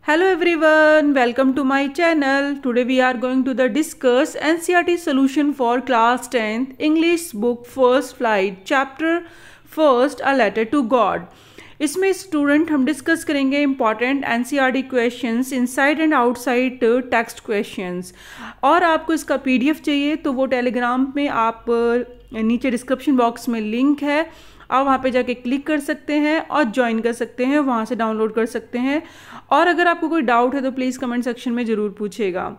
Hello everyone, welcome to my channel. Today we are going to discuss NCERT solution for class 10th English book First Flight chapter First A Letter to God. इसमें student हम discuss करेंगे important NCERT questions inside and outside text questions. और आपको इसका PDF चाहिए तो वो Telegram में आप नीचे डिस्क्रिप्शन बॉक्स में लिंक है, आप वहाँ पे जाके क्लिक कर सकते हैं और ज्वाइन कर सकते हैं, वहाँ से डाउनलोड कर सकते हैं। और अगर आपको कोई डाउट है तो प्लीज़ कमेंट सेक्शन में ज़रूर पूछिएगा।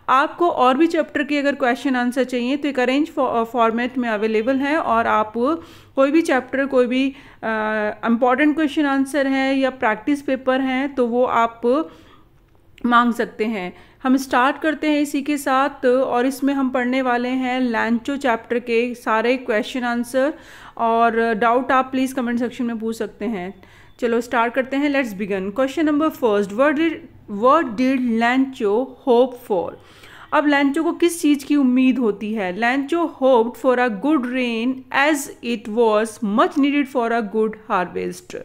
आपको और भी चैप्टर के अगर क्वेश्चन आंसर चाहिए तो एक अरेंज फॉर्मेट में अवेलेबल है, और आप कोई भी चैप्टर, कोई भी इम्पॉर्टेंट क्वेश्चन आंसर है या प्रैक्टिस पेपर हैं तो वो आप मांग सकते हैं। हम स्टार्ट करते हैं इसी के साथ, और इसमें हम पढ़ने वाले हैं लैंचो चैप्टर के सारे क्वेश्चन आंसर, और डाउट आप प्लीज़ कमेंट सेक्शन में पूछ सकते हैं। चलो स्टार्ट करते हैं, let's begin. Question number first, what did Lencho hope for. अब लैंचो को किस चीज़ की उम्मीद होती है? Lencho hoped for a good rain as it was much needed for a good harvest.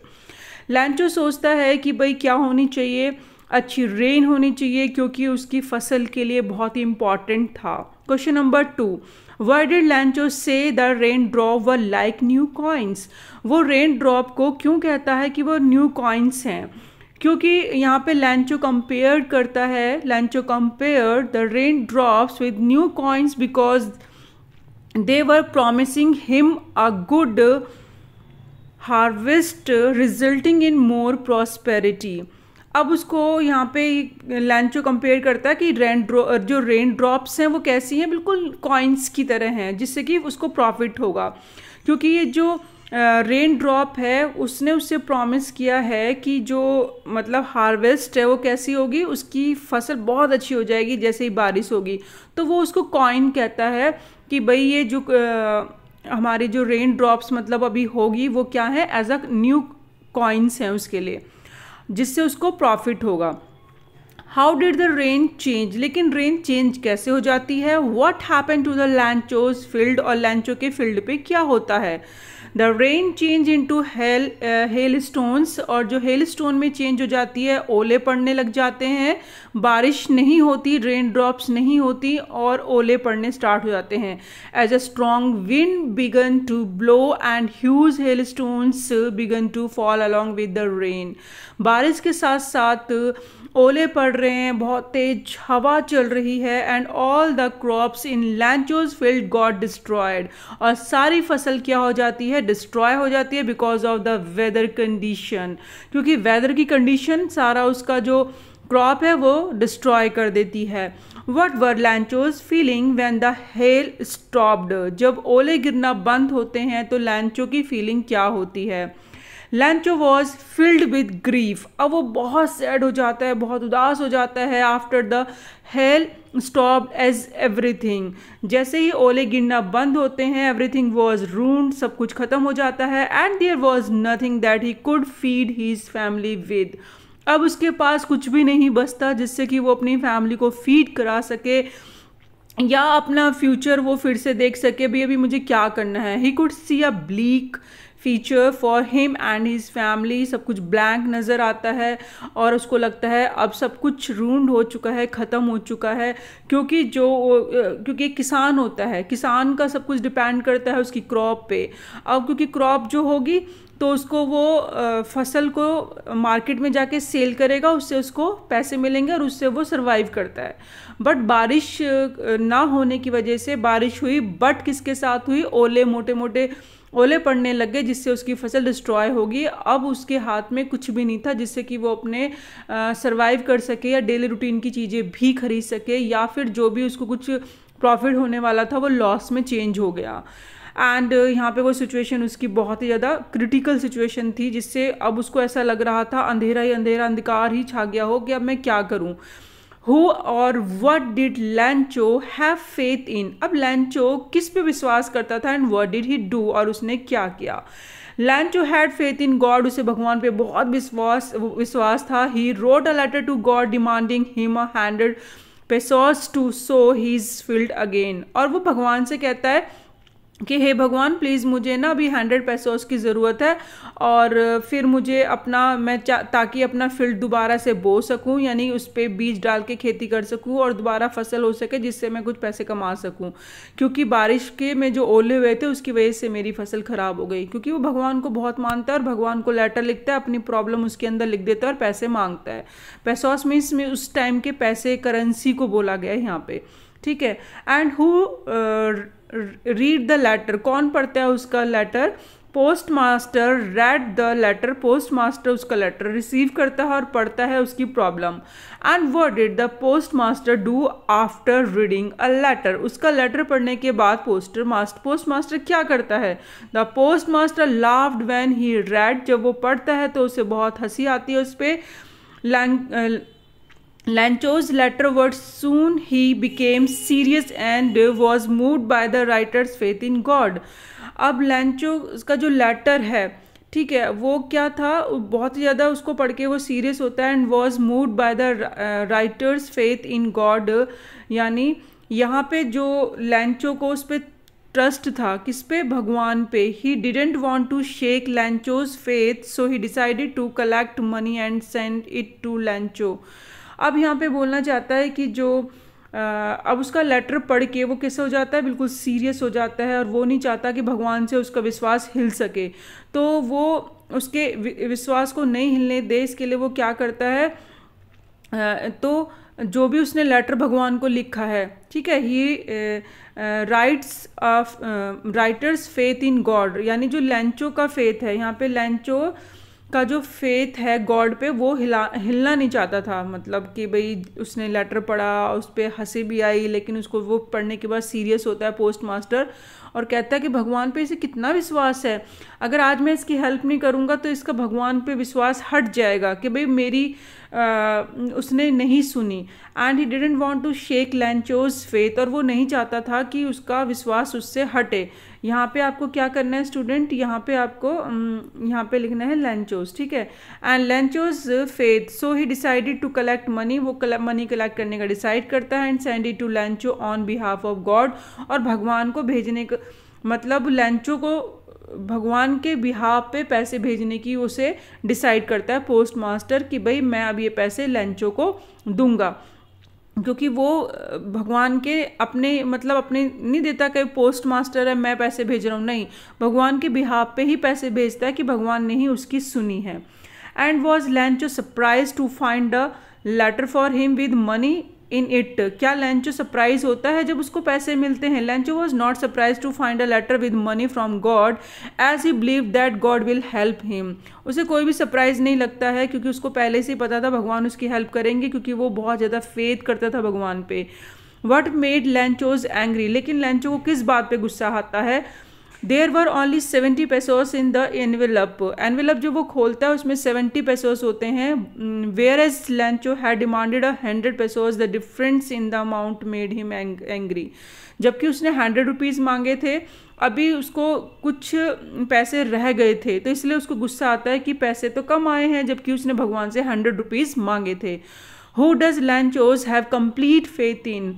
Lencho सोचता है कि भाई क्या होनी चाहिए, अच्छी रेन होनी चाहिए, क्योंकि उसकी फसल के लिए बहुत ही इम्पॉर्टेंट था। Question number 2, Why did Lancho say the raindrop were like new coins? वो रेन ड्रॉप को क्यों कहता है कि वो न्यू कॉइन्स हैं? क्योंकि यहाँ पे लैंचो कंपेयर करता है, लैंचो compare the rain drops with new coins because they were promising him a good harvest resulting in more prosperity. अब उसको यहाँ पे लैंचो कंपेयर करता है कि जो रेन ड्रॉप्स हैं वो कैसी हैं, बिल्कुल कॉइन्स की तरह हैं, जिससे कि उसको प्रॉफिट होगा। क्योंकि ये जो रेन ड्रॉप है उसने उससे प्रॉमिस किया है कि जो मतलब हार्वेस्ट है वो कैसी होगी, उसकी फसल बहुत अच्छी हो जाएगी जैसे ही बारिश होगी। तो वो उसको कॉइन कहता है कि भाई ये जो हमारी जो रेन ड्रॉप्स मतलब अभी होगी वो क्या है, एज अ न्यू कॉइन्स हैं उसके लिए, जिससे उसको प्रॉफिट होगा। How did the rain change, लेकिन रेन चेंज कैसे हो जाती है? What happen to the Lencho's field, और लैंचो के फील्ड पे क्या होता है? The rain change into hail stones, और जो हेल स्टोन में चेंज हो जाती है, ओले पड़ने लग जाते हैं, बारिश नहीं होती, रेन ड्रॉप्स नहीं होती और ओले पड़ने स्टार्ट हो जाते हैं। As a strong wind began to blow and huge hailstones began to fall along with the rain. बारिश के साथ साथ ओले पड़ रहे हैं, बहुत तेज हवा चल रही है, and all the crops in Lencho's field got destroyed, और सारी फसल क्या हो जाती है, डिस्ट्रॉय हो जाती है because of the weather condition. क्योंकि वेदर की कंडीशन सारा उसका जो क्रॉप है वो डिस्ट्रॉय कर देती है। What were Lencho's feeling when the hail stopped, जब ओले गिरना बंद होते हैं तो लैंचो की फीलिंग क्या होती है? लैंचो वॉज फिल्ड विद ग्रीफ, अब वो बहुत सैड हो जाता है, बहुत उदास हो जाता है। After the hail stopped as everything, जैसे ही ओले गिरना बंद होते हैं, एवरीथिंग वॉज रून्ड, सब कुछ खत्म हो जाता है। And there was nothing that he could feed his family with, अब उसके पास कुछ भी नहीं बचता जिससे कि वो अपनी फैमिली को फीड करा सके या अपना फ्यूचर वो फिर से देख सके, भी अभी मुझे क्या करना है। He could see a bleak feature for him and his family, सब कुछ ब्लैंक नज़र आता है और उसको लगता है अब सब कुछ रूंड हो चुका है, ख़त्म हो चुका है। क्योंकि किसान होता है, किसान का सब कुछ डिपेंड करता है उसकी क्रॉप पे। अब क्योंकि क्रॉप जो होगी तो उसको वो फसल को मार्केट में जाके सेल करेगा, उससे उसको पैसे मिलेंगे और उससे वो सरवाइव करता है। बट बारिश ना होने की वजह से, बारिश हुई बट किसके साथ हुई, ओले, मोटे मोटे ओले पड़ने लग गए जिससे उसकी फसल डिस्ट्रॉय होगी। अब उसके हाथ में कुछ भी नहीं था जिससे कि वो अपने सरवाइव कर सके या डेली रूटीन की चीज़ें भी खरीद सके, या फिर जो भी उसको कुछ प्रॉफिट होने वाला था वो लॉस में चेंज हो गया। एंड यहाँ पे वो सिचुएशन उसकी बहुत ही ज़्यादा क्रिटिकल सिचुएशन थी, जिससे अब उसको ऐसा लग रहा था अंधेरा ही अंधेरा, अंधकार ही छा गया हो कि अब मैं क्या करूँ। Who और what did लैंचो have faith in, अब लैंचो किस पे विश्वास करता था, and what did he do, और उसने क्या किया। लैंचो had faith in God, उसे भगवान पे बहुत विश्वास था। He wrote a letter to God demanding him 100 pesos to sow his field again, और वो भगवान से कहता है कि हे भगवान प्लीज़ मुझे ना अभी 100 पेसोस की ज़रूरत है, और फिर मुझे अपना ताकि अपना फील्ड दोबारा से बो सकूं, यानी उस पर बीज डाल के खेती कर सकूं और दोबारा फसल हो सके, जिससे मैं कुछ पैसे कमा सकूं, क्योंकि बारिश के में जो ओले हुए थे उसकी वजह से मेरी फसल ख़राब हो गई। क्योंकि वो भगवान को बहुत मानता है और भगवान को लेटर लिखता है, अपनी प्रॉब्लम उसके अंदर लिख देता है और पैसे मांगता है। पेसोस मीन्स में उस टाइम के पैसे, करेंसी को बोला गया है यहाँ पे, ठीक है। And who read the letter, कौन पढ़ता है उसका letter? Postmaster read the letter, postmaster उसका लेटर रिसीव करता है और पढ़ता है उसकी problem. And what did the postmaster do after reading a letter, उसका लेटर पढ़ने के बाद पोस्ट मास्टर क्या करता है? The postmaster laughed when he read, जब वो पढ़ता है तो उसे बहुत हंसी आती है उस पर। Lancho's letter was soon he became serious and was moved by the writer's faith in God. अब लैंचो का जो लेटर है, ठीक है, वो क्या था, बहुत ही ज़्यादा उसको पढ़ के वो सीरियस होता है। And was moved by the writer's faith in God, यानी यहाँ पे जो लैंचो को उस पर ट्रस्ट था, किस पे? भगवान पे। He didn't want to shake Lencho's faith, so he decided to collect money and send it to Lencho. अब यहाँ पे बोलना चाहता है कि जो अब उसका लेटर पढ़ के वो कैसे हो जाता है? बिल्कुल सीरियस हो जाता है, और वो नहीं चाहता कि भगवान से उसका विश्वास हिल सके। तो वो उसके विश्वास को नहीं हिलने दे, इसके लिए वो क्या करता है? तो जो भी उसने लेटर भगवान को लिखा है, ठीक है, ही राइटर्स फेथ इन गॉड, यानी जो लैंचो का फेथ है, यहाँ पे लैंचो का जो फेथ है गॉड पे, वो हिलना नहीं चाहता था। मतलब कि भाई उसने लेटर पढ़ा, उस पर हंसी भी आई, लेकिन उसको वो पढ़ने के बाद सीरियस होता है पोस्ट मास्टर और कहता है कि भगवान पे इसे कितना विश्वास है, अगर आज मैं इसकी हेल्प नहीं करूँगा तो इसका भगवान पे विश्वास हट जाएगा, कि भाई मेरी उसने नहीं सुनी। And he didn't want to shake Lencho's faith, और वो नहीं चाहता था कि उसका विश्वास उससे हटे। यहाँ पे आपको क्या करना है स्टूडेंट? यहाँ पे आपको यहाँ पे लिखना है लैंचोज, ठीक है। And Lencho's faith, so he decided to collect money, वो मनी कलेक्ट करने का डिसाइड करता है। And send it to Lencho on behalf of God, और भगवान को भेजने का मतलब लैंचो को भगवान के बिहाफ पे पैसे भेजने की उसे डिसाइड करता है पोस्ट मास्टर, कि भाई मैं अब ये पैसे लैंचो को दूंगा, क्योंकि वो भगवान के अपने मतलब अपने नहीं देता कि पोस्ट मास्टर है मैं पैसे भेज रहा हूँ, नहीं, भगवान के बिहाफ पे ही पैसे भेजता है कि भगवान ने ही उसकी सुनी है। And was Lencho surprise to find a letter for him with money in it, क्या लैंचो सरप्राइज होता है जब उसको पैसे मिलते हैं? Lencho was not surprise to find a letter with money from God as he believe that God will help him, उसे कोई भी सरप्राइज नहीं लगता है, क्योंकि उसको पहले से ही पता था भगवान उसकी हेल्प करेंगे, क्योंकि वो बहुत ज़्यादा फेथ करता था भगवान पे। वट मेड लैंचोज एंग्री, लेकिन लैंचो को किस बात पे गुस्सा आता है? There were only 70 pesos in the envelope, envelope जो वो खोलता है उसमें 70 पेसोस होते हैं। Whereas Lencho had demanded 100 pesos, the difference in the amount made him angry, जबकि उसने 100 रुपीज़ मांगे थे, अभी उसको कुछ पैसे रह गए थे, तो इसलिए उसको गुस्सा आता है कि पैसे तो कम आए हैं, जबकि उसने भगवान से 100 रुपीज़ मांगे थे। Who does Lencho's have complete faith in,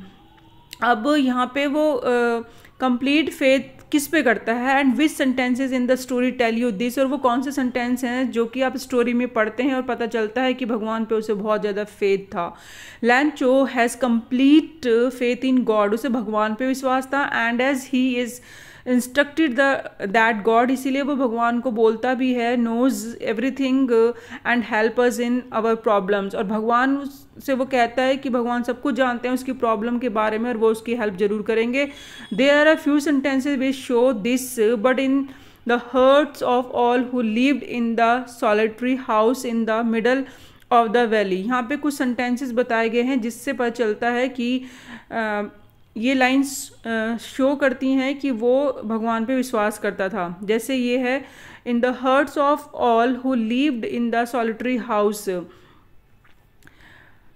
अब यहाँ पे वो कंप्लीट फेथ किस पे करता है? And which sentences in the story tell you this, और वो कौन से सेंटेंस हैं जो कि आप स्टोरी में पढ़ते हैं और पता चलता है कि भगवान पे उसे बहुत ज़्यादा फेथ था। Lencho has complete faith in God, उसे भगवान पे विश्वास था। And as he is instructed that God, इसीलिए वो भगवान को बोलता भी है, knows everything and help us in our problems, और भगवान से वो कहता है कि भगवान सब कुछ जानते हैं उसकी प्रॉब्लम के बारे में और वो उसकी हेल्प जरूर करेंगे। There are a few sentences which show this, but in the hearts of all who lived in the solitary house in the middle of the valley, यहाँ पे कुछ सेंटेंसेस बताए गए हैं जिससे पता चलता है कि ये लाइंस शो करती हैं कि वो भगवान पे विश्वास करता था। जैसे ये है, in the hearts of all who lived in the solitary house,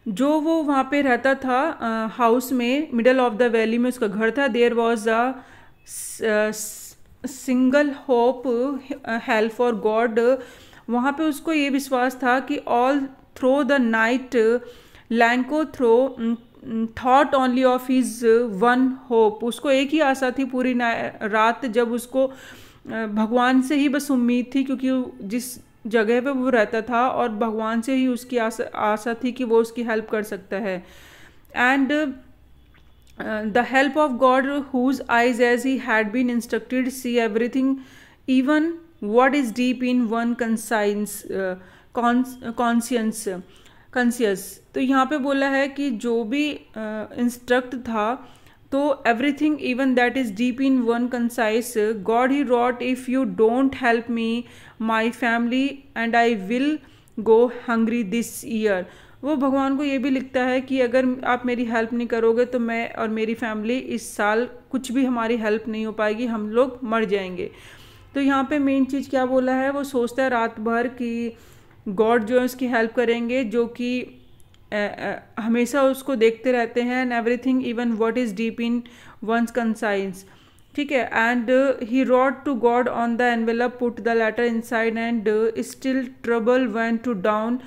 जो वो वहाँ पे रहता था हाउस में, मिडल ऑफ द वैली में उसका घर था। There was a single hope help for God, वहाँ पे उसको ये विश्वास था कि all through the night Lencho through thought only of his one hope, उसको एक ही आशा थी पूरी रात, जब उसको भगवान से ही बस उम्मीद थी, क्योंकि जिस जगह पे वो रहता था और भगवान से ही उसकी आशा थी कि वो उसकी हेल्प कर सकता है. And the help of God whose eyes as he had been instructed see everything even what is deep in one conscious. तो यहाँ पे बोला है कि जो भी इंस्ट्रक्ट था, तो everything even that is deep in one conscience God he wrote if you don't help me my family and I will go hungry this year. वो भगवान को ये भी लिखता है कि अगर आप मेरी हेल्प नहीं करोगे तो मैं और मेरी फैमिली इस साल कुछ भी हमारी हेल्प नहीं हो पाएगी, हम लोग मर जाएंगे. तो यहाँ पे मेन चीज़ क्या बोला है, वो सोचता है रात भर कि गॉड जो है उसकी हेल्प करेंगे, जो कि हमेशा उसको देखते रहते हैं. And everything even what is deep in one's conscience. ठीक है. And he wrote to God on the envelope, put the letter inside and still trouble went to town.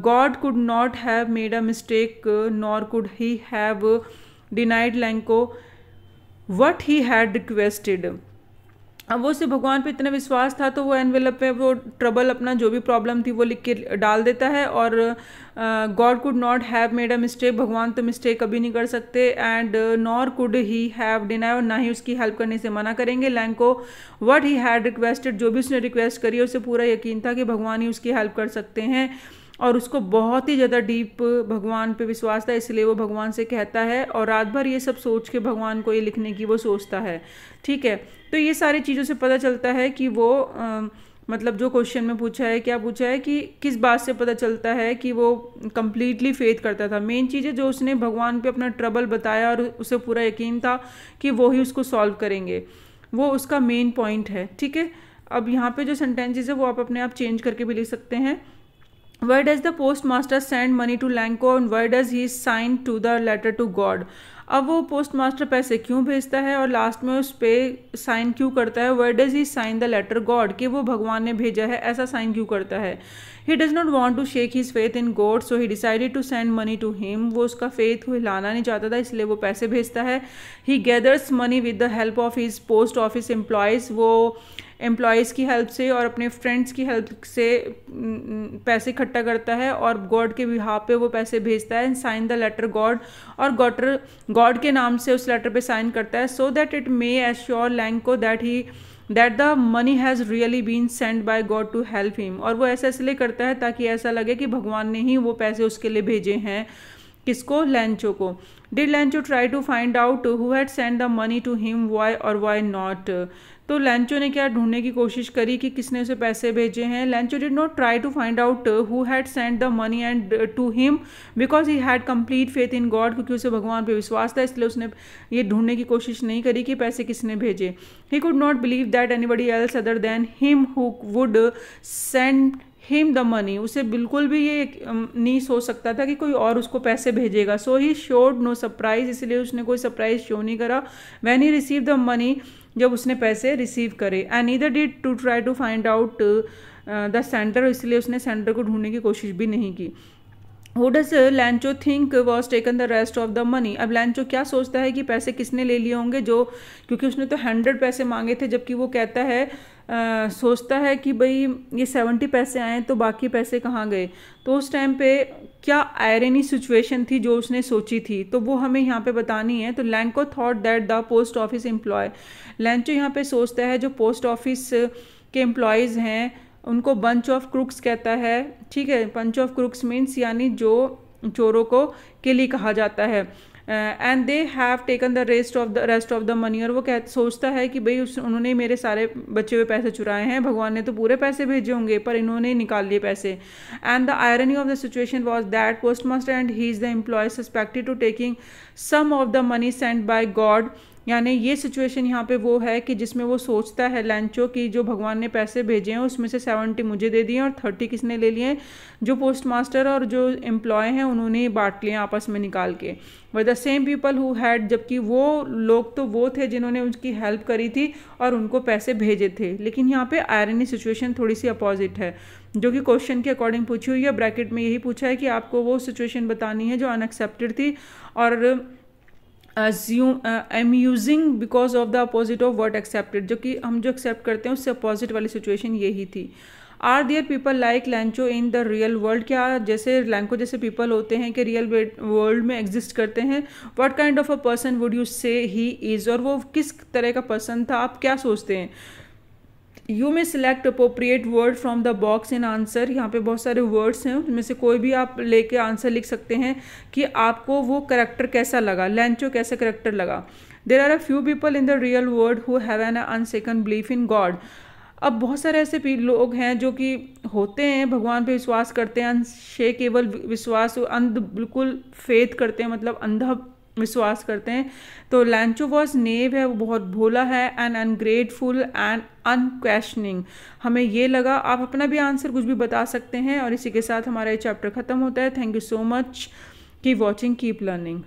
God could not have made a mistake nor could he have denied Lencho what he had requested. अब वो से भगवान पे इतना विश्वास था, तो वो एनवेलप पे वो ट्रबल अपना जो भी प्रॉब्लम थी वो लिख के डाल देता है. और God could not have made a mistake, भगवान तो मिस्टेक कभी नहीं कर सकते. And nor could he have deny, ना ही उसकी हेल्प करने से मना करेंगे Lanco what he had requested, जो भी उसने रिक्वेस्ट करी उसे पूरा यकीन था कि भगवान ही उसकी हेल्प कर सकते हैं. और उसको बहुत ही ज़्यादा डीप भगवान पे विश्वास था, इसलिए वो भगवान से कहता है और रात भर ये सब सोच के भगवान को ये लिखने की वो सोचता है. ठीक है. तो ये सारी चीज़ों से पता चलता है कि वो मतलब जो क्वेश्चन में पूछा है, क्या पूछा है कि किस बात से पता चलता है कि वो कंप्लीटली फेथ करता था. मेन चीज़ है जो उसने भगवान पे अपना ट्रबल बताया और उसे पूरा यकीन था कि वो ही उसको सॉल्व करेंगे, वो उसका मेन पॉइंट है. ठीक है. अब यहाँ पे जो सेंटेंसेस है वो आप अपने आप चेंज करके भी लिख सकते हैं. Why does the postmaster send money to Lanco and why does he sign to the letter to God? अब वो पोस्ट मास्टर पैसे क्यों भेजता है और लास्ट में उस पर साइन क्यों करता है. Why does he sign the letter God? कि वो भगवान ने भेजा है ऐसा साइन क्यों करता है. He does not want to shake his faith in God, so he decided to send money to him. वो उसका फेथ को हिलाना नहीं चाहता था, इसलिए वो पैसे भेजता है. He gathers money with the help of his post office employees. वो एम्प्लॉयज़ की हेल्प से और अपने फ्रेंड्स की हेल्प से पैसे इकट्ठा करता है और गॉड के बिहाफ पे वो पैसे भेजता है. And sign the letter God, और गॉड के नाम से उस लेटर पे साइन करता है. So that it may assure Lencho that the money has really been send by God to help him. और वो ऐसा इसलिए करता है ताकि ऐसा लगे कि भगवान ने ही वो पैसे उसके लिए भेजे हैं. किसको? लैंचो को. Did Lencho try to find out who had send the money to him, why और वाई नॉट. तो लैंचो ने क्या ढूंढने की कोशिश करी कि किसने उसे पैसे भेजे हैं. Lencho did not try to find out who had send the money and to him because he had complete faith in God, क्योंकि उसे भगवान पे विश्वास था, इसलिए उसने ये ढूंढने की कोशिश नहीं करी कि पैसे किसने भेजे. He could not believe that anybody else other than him who would send him the money. उसे बिल्कुल भी ये नहीं सोच सकता था कि कोई और उसको पैसे भेजेगा. So he showed no surprise, इसलिए उसने कोई सरप्राइज शो नहीं करा. When he receive the money, जब उसने पैसे रिसीव करे. And neither did to try to find out the sender, इसलिए उसने सेंटर को ढूंढने की कोशिश भी नहीं की. Who does लैंचो think was taken the rest of the money? अब लैंचो क्या सोचता है कि पैसे किसने ले लिए होंगे, जो क्योंकि उसने तो 100 पैसे मांगे थे, जबकि वो कहता है सोचता है कि भाई ये 70 पैसे आए तो बाकी पैसे कहाँ गए. तो उस टाइम पे क्या आयरनी सिचुएशन थी जो उसने सोची थी, तो वो हमें यहाँ पे बतानी है. तो Lencho thought that the post office employ, Lencho यहाँ पे सोचता है जो पोस्ट ऑफिस के एम्प्लॉयज़ हैं उनको बंच ऑफ क्रुक्स कहता है. ठीक है. बंच ऑफ क्रुक्स मीन्स यानी जो चोरों को किली कहा जाता है. And they have taken the rest of the money, और वो सोचता है कि भाई उन्होंने मेरे सारे बचे हुए पैसे चुराए हैं, भगवान ने तो पूरे पैसे भेजे होंगे पर इन्होंने निकाल लिए पैसे. And the irony of the situation was that post master and he is the employ suspected to taking some of the money sent by god यानी ये सिचुएशन यहाँ पे वो है कि जिसमें वो सोचता है लैंचो कि जो भगवान ने पैसे भेजे हैं उसमें से 70 मुझे दे दिए और 30 किसने ले लिए, जो पोस्ट मास्टर और जो एम्प्लॉय हैं उन्होंने बांट लिए आपस में निकाल के। But the same people who had, जबकि वो लोग तो वो थे जिन्होंने उसकी हेल्प करी थी और उनको पैसे भेजे थे। लेकिन यहाँ पे आयरनी सिचुएशन थोड़ी सी अपोजिट है जो कि क्वेश्चन के अकॉर्डिंग पूछी हुई है। ब्रैकेट में यही पूछा है कि आपको वो सिचुएशन बतानी है जो अनएक्सेप्टेड थी और I am using because of the opposite of word accepted, जो कि हम जो एक्सेप्ट करते हैं उससे अपोजिट वाली सिचुएशन यही थी। Are there people like Lencho in the real world, क्या जैसे लैंको जैसे पीपल होते हैं कि रियल वर्ल्ड में एग्जिस्ट करते हैं। What kind of a person would you से ही इज़, और वो किस तरह का पर्सन था, आप क्या सोचते हैं। You may select appropriate word from the box in answer, यहाँ पे बहुत सारे वर्ड्स हैं उनमें से कोई भी आप लेके आंसर लिख सकते हैं कि आपको वो करेक्टर कैसा लगा, लैंचो कैसा करेक्टर लगा। There are a few people in the real world who have an unshaken belief in God. अब बहुत सारे ऐसे लोग हैं जो कि होते हैं भगवान पे विश्वास करते हैं, अनशेकेबल विश्वास, अंध बिल्कुल फेथ करते हैं, मतलब अंधा विश्वास करते हैं। तो लैंचो वॉज नेव है, वो बहुत भोला है, एंड अनग्रेटफुल एंड अनक्वेश्चनिंग। हमें ये लगा। आप अपना भी आंसर कुछ भी बता सकते हैं। और इसी के साथ हमारा ये चैप्टर खत्म होता है। Thank you so much, keep watching, keep learning.